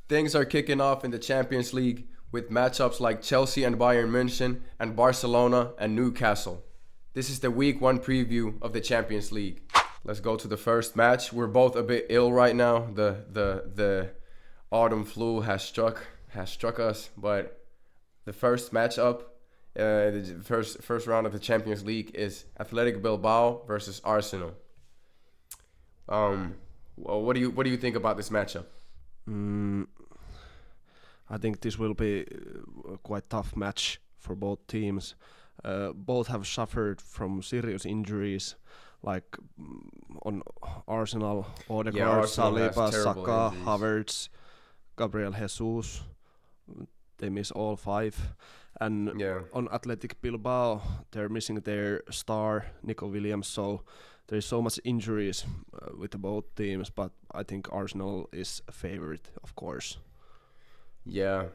Things are kicking off in the Champions League with matchups like Chelsea and Bayern München and Barcelona and Newcastle. This is the week 1 preview of the Champions League. Let's go to the first match. We're both a bit ill right now. The autumn flu has struck us, but the first matchup, the first round of the Champions League is Atletico Bilbao versus Arsenal. What do you think about this matchup? I think this will be a quite tough match for both teams. Both have suffered from serious injuries, like on Arsenal, Odegaard, Saliba, Saka, Havertz, Gabriel Jesus. They miss all 5. And on Athletic Bilbao, they're missing their star, Nico Williams. So there's so much injuries with both teams, but I think Arsenal is a favorite, of course. Yeah,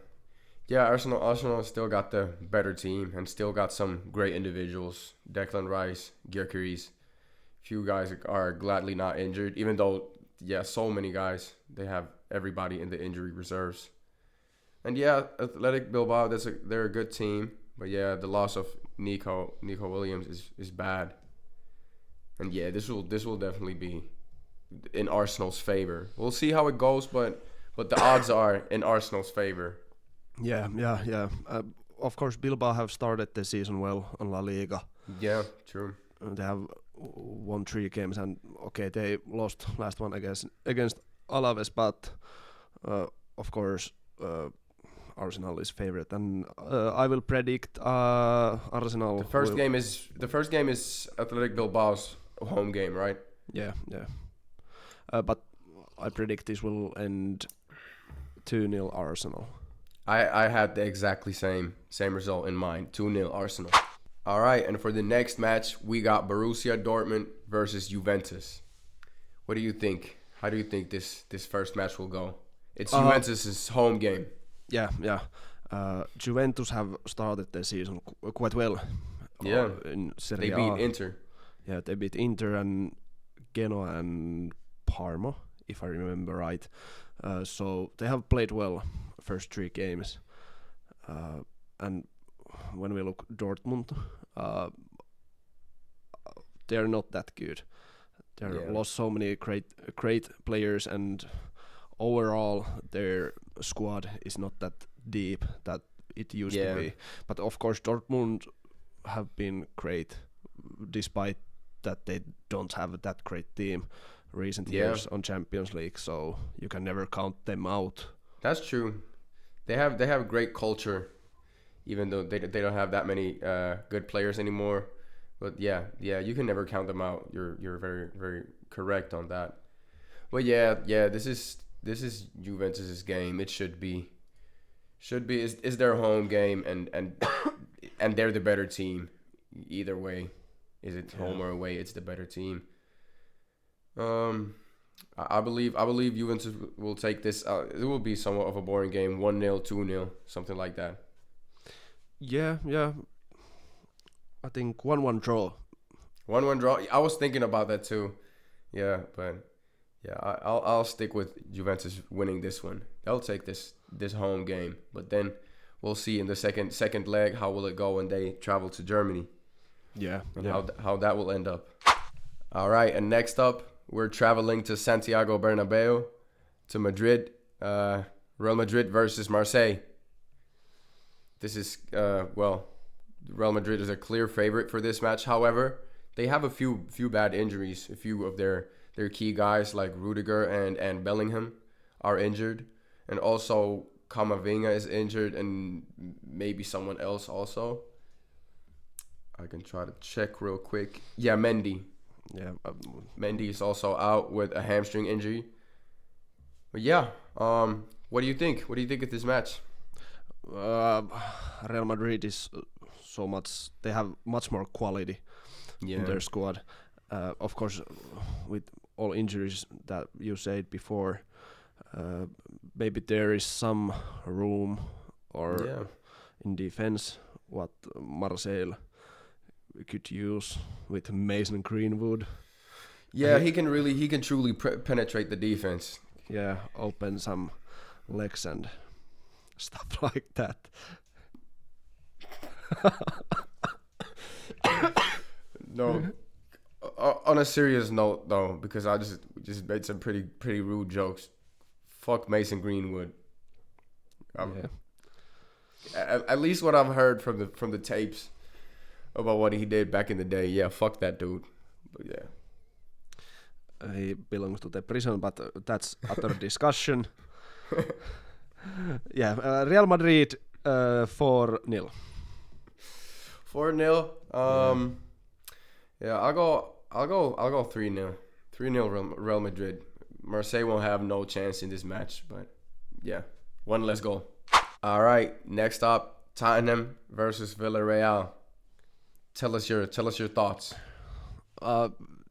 Arsenal still got the better team and still got some great individuals. Declan Rice, Gyökeres. Few guys are gladly not injured, even though, so many guys. They have everybody in the injury reserves. And Athletic Bilbao, they're a good team. But the loss of Nico Williams is bad. And this will definitely be in Arsenal's favor. We'll see how it goes, but the odds are in Arsenal's favor. Yeah. Of course, Bilbao have started the season well on La Liga. Yeah, true. They have won 3 games, and they lost last one against Alaves, but of course Arsenal is favorite, and I will predict Arsenal. The first game is Athletic Bilbao's home game, right? Yeah. But I predict this will end 2-0 Arsenal. I had the exactly same result in mind, 2-0 Arsenal. All right, and for the next match, we got Borussia Dortmund versus Juventus. What do you think? How do you think this first match will go? It's Juventus' home game. Yeah. Juventus have started the season quite well. In Serie A. They beat Inter. Yeah, they beat Inter and Genoa and Parma, if I remember right. So they have played well first 3 games. And when we look Dortmund, they're not that good. They lost so many great players, and overall their squad is not that deep that it used to be. But of course Dortmund have been great, despite that they don't have that great team recent years on Champions League, so you can never count them out. That's true. They have great culture, even though they don't have that many good players anymore. But you can never count them out. You're very, very correct on that. But this is Juventus's game. It should be is their home game, and they're the better team. Either way, is it home or away? It's the better team. I believe Juventus will take this. It will be somewhat of a boring game, 1-0, 2-0, something like that. Yeah. I think 1-1 draw. 1-1 draw. I was thinking about that too. Yeah, but I'll stick with Juventus winning this one. They'll take this home game, but then we'll see in the second leg how will it go when they travel to Germany. How that will end up. All right, and next up we're traveling to Santiago Bernabeu, to Madrid. Real Madrid versus Marseille. This is Real Madrid is a clear favorite for this match. However, they have a few bad injuries. A few of their key guys like Rudiger and Bellingham are injured, and also Camavinga is injured, and maybe someone else also. I can try to check real quick. Yeah, Mendy. Yeah, Mendy is also out with a hamstring injury. But what do you think? What do you think of this match? Real Madrid is so much. They have much more quality in their squad. Of course, with all injuries that you said before, maybe there is some room in defense what Marseille could use with Mason Greenwood. Yeah, he can truly penetrate the defense. Yeah, open some legs and stuff like that. No. On a serious note, though, because I just made some pretty rude jokes. Fuck Mason Greenwood. Yeah. At least what I've heard from the tapes about what he did back in the day. Yeah, fuck that dude. But yeah. He belongs to the prison, but that's other discussion. Yeah, Real Madrid 4-0. 4-0. Yeah, I'll go 3-0. 3-0 Real Madrid. Marseille won't have no chance in this match, but yeah, one less goal. All right, next up, Tottenham versus Villareal. Tell us your thoughts.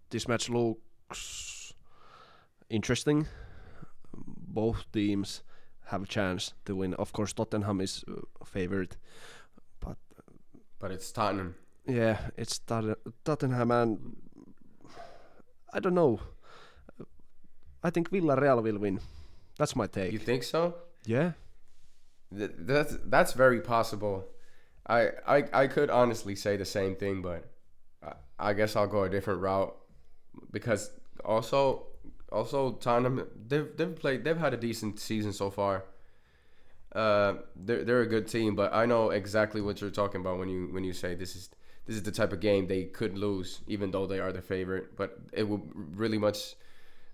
This match looks interesting. Both teams have a chance to win. Of course, Tottenham is favored, But it's Tottenham. yeah, it's Tottenham, and I don't know. I think Villareal will win. That's my take. You think so? Yeah. That's very possible. I could honestly say the same thing, but I guess I'll go a different route because also Tottenham they've had a decent season so far. They're a good team, but I know exactly what you're talking about when you say this is the type of game they could lose, even though they are the favorite. But it will really much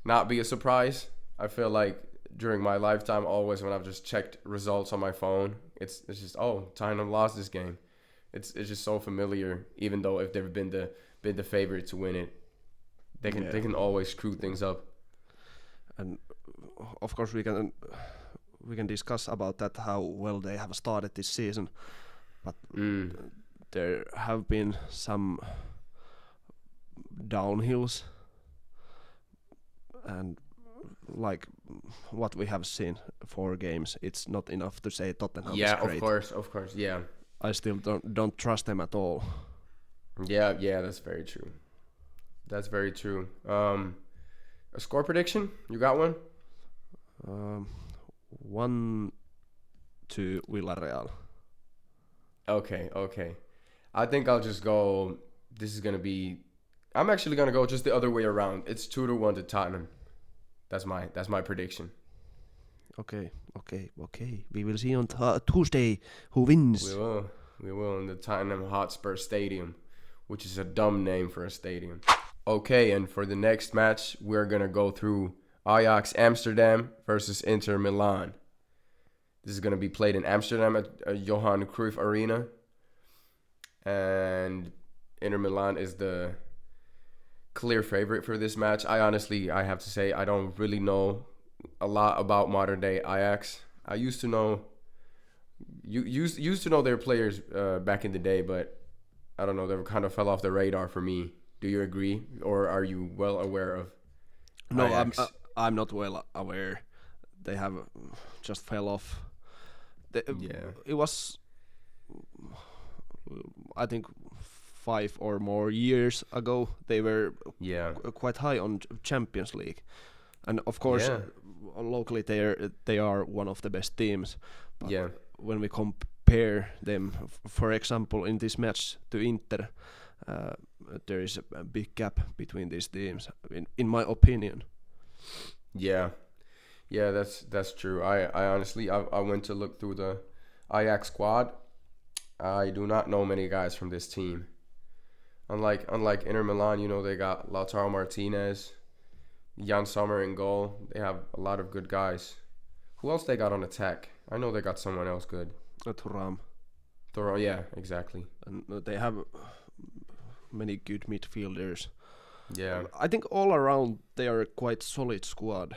not be a surprise. I feel like during my lifetime, always when I've just checked results on my phone, it's just Tottenham lost this game. It's just so familiar, even though if they've been the favorite to win it, they can always screw things up. And of course we can discuss about that, how well they have started this season, but there have been some downhills, and like what we have seen 4 games, it's not enough to say Tottenham is great. Of course, yeah. I still don't trust them at all. Yeah, that's very true. That's very true. A score prediction? You got one? 1-2 Villareal. Okay. I think I'll just go. I'm actually gonna go just the other way around. It's 2-1 to Tottenham. That's my prediction. Okay. We will see on Tuesday who wins. We will in the Tottenham Hotspur Stadium, which is a dumb name for a stadium. Okay, and for the next match, we're gonna go through Ajax Amsterdam versus Inter Milan. This is gonna be played in Amsterdam at Johan Cruyff Arena, and Inter Milan is the clear favorite for this match. I have to say I don't really know a lot about modern day Ajax. I used to know used to know their players back in the day, but I don't know, they kind of fell off the radar for me. Do you agree, or are you well aware of Ajax? No, I'm not well aware. They have just fell off. It was, I think, 5 or more years ago. They were quite high on Champions League, and of course, locally they are one of the best teams. But when we compare them, for example, in this match to Inter, there is a big gap between these teams, in my opinion. Yeah, that's true. I honestly I went to look through the Ajax squad. I do not know many guys from this team. Unlike Inter Milan, they got Lautaro Martinez, Jan Sommer in goal. They have a lot of good guys. Who else they got on attack? I know they got someone else good. Thuram, yeah, exactly. And they have many good midfielders. Yeah, I think all around they are a quite solid squad,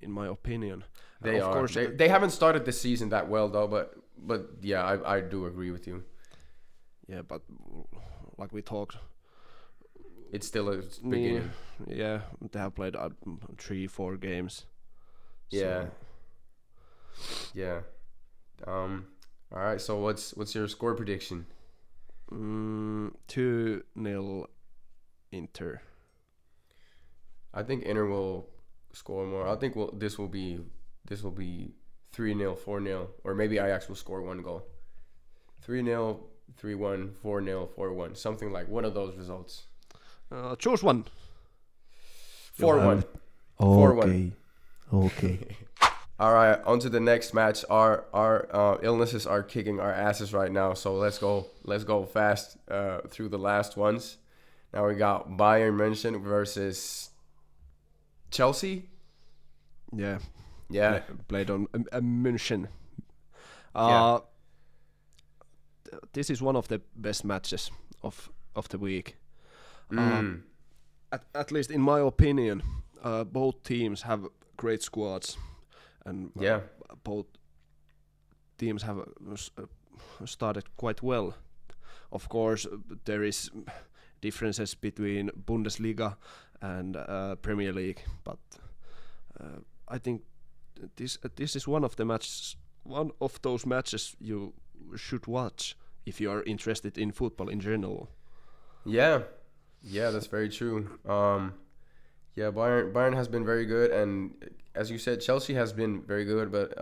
in my opinion. They are. Course, they haven't started the season that well though, but yeah, I do agree with you. Yeah, but like we talked, it's still a beginning. Yeah, they have played 3-4 games. Yeah. Yeah. All right. So what's your score prediction? 2-0 Inter. I think Inter will score more. I think this will be 3-0, 4-0, or maybe Ajax will score one goal. 3-0, 3-1, 4-0, 4-1, something like one of those results. Choose one. 4-1. Okay. Okay. All right, on to the next match. Our illnesses are kicking our asses right now, so let's go fast through the last ones. Now we got Bayern München versus Chelsea. Yeah. Yeah. Played on München. Yeah. This is one of the best matches of the week. At least in my opinion, both teams have great squads, and both teams have started quite well. Of course, there is differences between Bundesliga and Premier League, but I think this is one of those matches you should watch if you are interested in football in general. Yeah, that's very true. Bayern has been very good, and as you said, Chelsea has been very good. But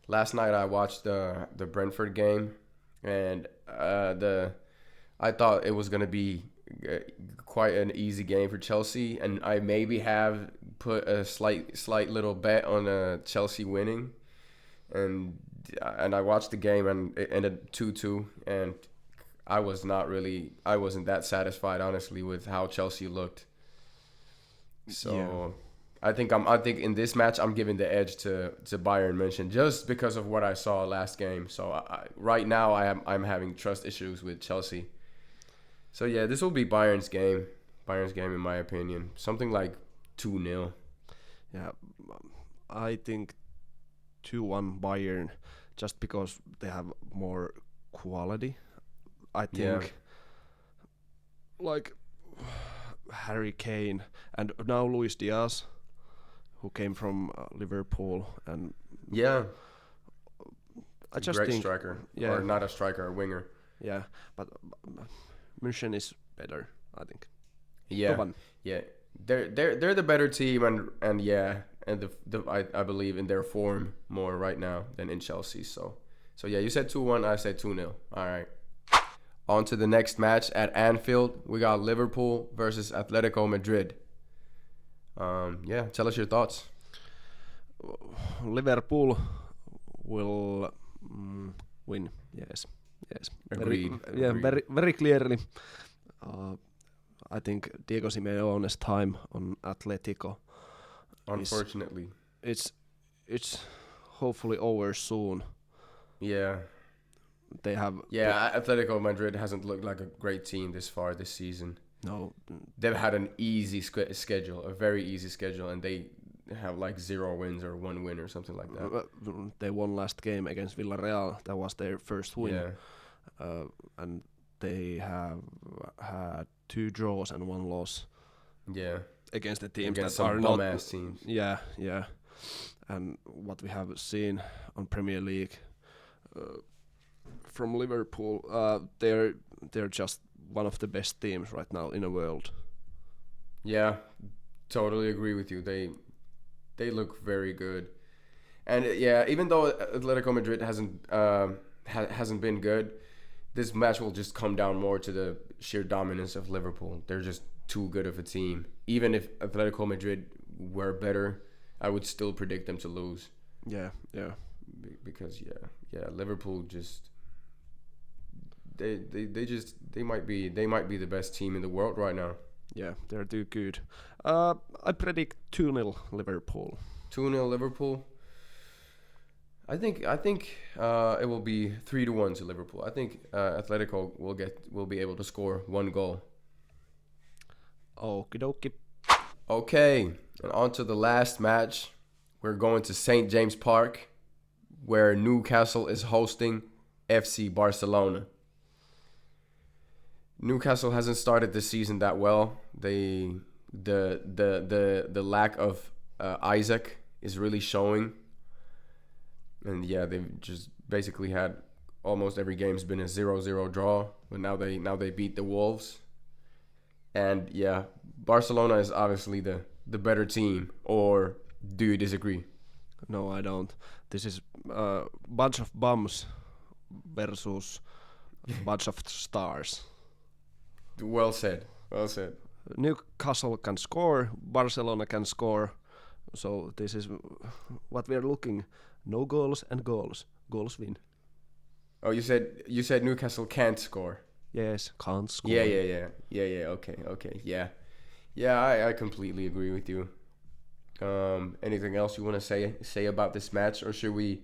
last night I watched the Brentford game, and I thought it was gonna be quite an easy game for Chelsea, and I maybe have put a slight little bet on Chelsea winning, and I watched the game and it ended 2-2, and I wasn't that satisfied, honestly, with how Chelsea looked. So yeah. I think in this match I'm giving the edge to Bayern München just because of what I saw last game. So right now I'm having trust issues with Chelsea. So yeah, this will be Bayern's game. Bayern's game, in my opinion, something like 2-0. Yeah, I think 2-1 Bayern, just because they have more quality. I think like Harry Kane and now Luis Diaz, who came from Liverpool, and I just great think striker, or not a striker, a winger. Yeah, but München is better, I think. Yeah, they're the better team, and I believe in their form more right now than in Chelsea. So yeah, you said 2-1, I said 2-0. All right. On to the next match at Anfield. We got Liverpool versus Atletico Madrid. Tell us your thoughts. Liverpool will win. Yes. Agreed. Very clearly. I think Diego Simeone's time on Atletico, unfortunately, it's hopefully over soon. Yeah. They have. Yeah, Atletico Madrid hasn't looked like a great team this far this season. No. They've had an easy schedule, a very easy schedule, and they have like 0 wins or 1 win or something like that. They won last game against Villareal. That was their first win. Yeah. And they have had 2 draws and 1 loss. Yeah. Against the teams against that are not bum-ass teams. Yeah. And what we have seen on Premier League from Liverpool, they're just one of the best teams right now in the world. Yeah, totally agree with you. They look very good, and even though Atletico Madrid hasn't been good, this match will just come down more to the sheer dominance of Liverpool. They're just too good of a team. Even if Atletico Madrid were better, I would still predict them to lose. Yeah. Because Liverpool just they might be the best team in the world right now. Yeah, they're too good. I predict 2-0 Liverpool. 2-0 Liverpool. I think it will be 3-1 to Liverpool. I think Atletico will be able to score 1 goal. Okie dokie. Okay, and on to the last match. We're going to St. James Park, where Newcastle is hosting FC Barcelona. Newcastle hasn't started the season that well. The lack of Isaac is really showing, and they've just basically had almost every game's been a 0-0 draw. But now they beat the Wolves, and yeah, Barcelona is obviously the better team. Or do you disagree? No, I don't. This is a bunch of bums versus a bunch of stars. Well said. Well said. Newcastle can score, Barcelona can score, so this is what we are looking. No goals and goals. Goals win. Oh, you said Newcastle can't score. Yes, can't score. Yeah. Okay. Yeah. I completely agree with you. Anything else you want to say about this match, or should we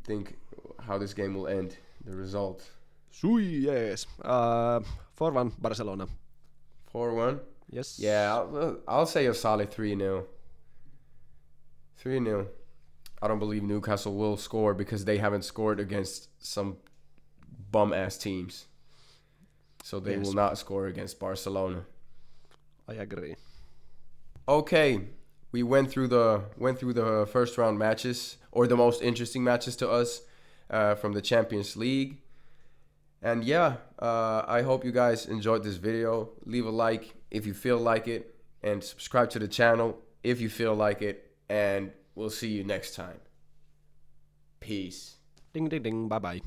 think how this game will end? The result. Sui, yes. 4-1 Barcelona. 4-1. Yes. Yeah, I'll say a solid 3-0. 3-0. I don't believe Newcastle will score because they haven't scored against some bum ass teams. So they will not score against Barcelona. I agree. Okay, we went through the first round matches, or the most interesting matches to us, from the Champions League. And yeah, I hope you guys enjoyed this video. Leave a like if you feel like it, and subscribe to the channel if you feel like it. And we'll see you next time. Peace. Ding ding ding. Bye bye.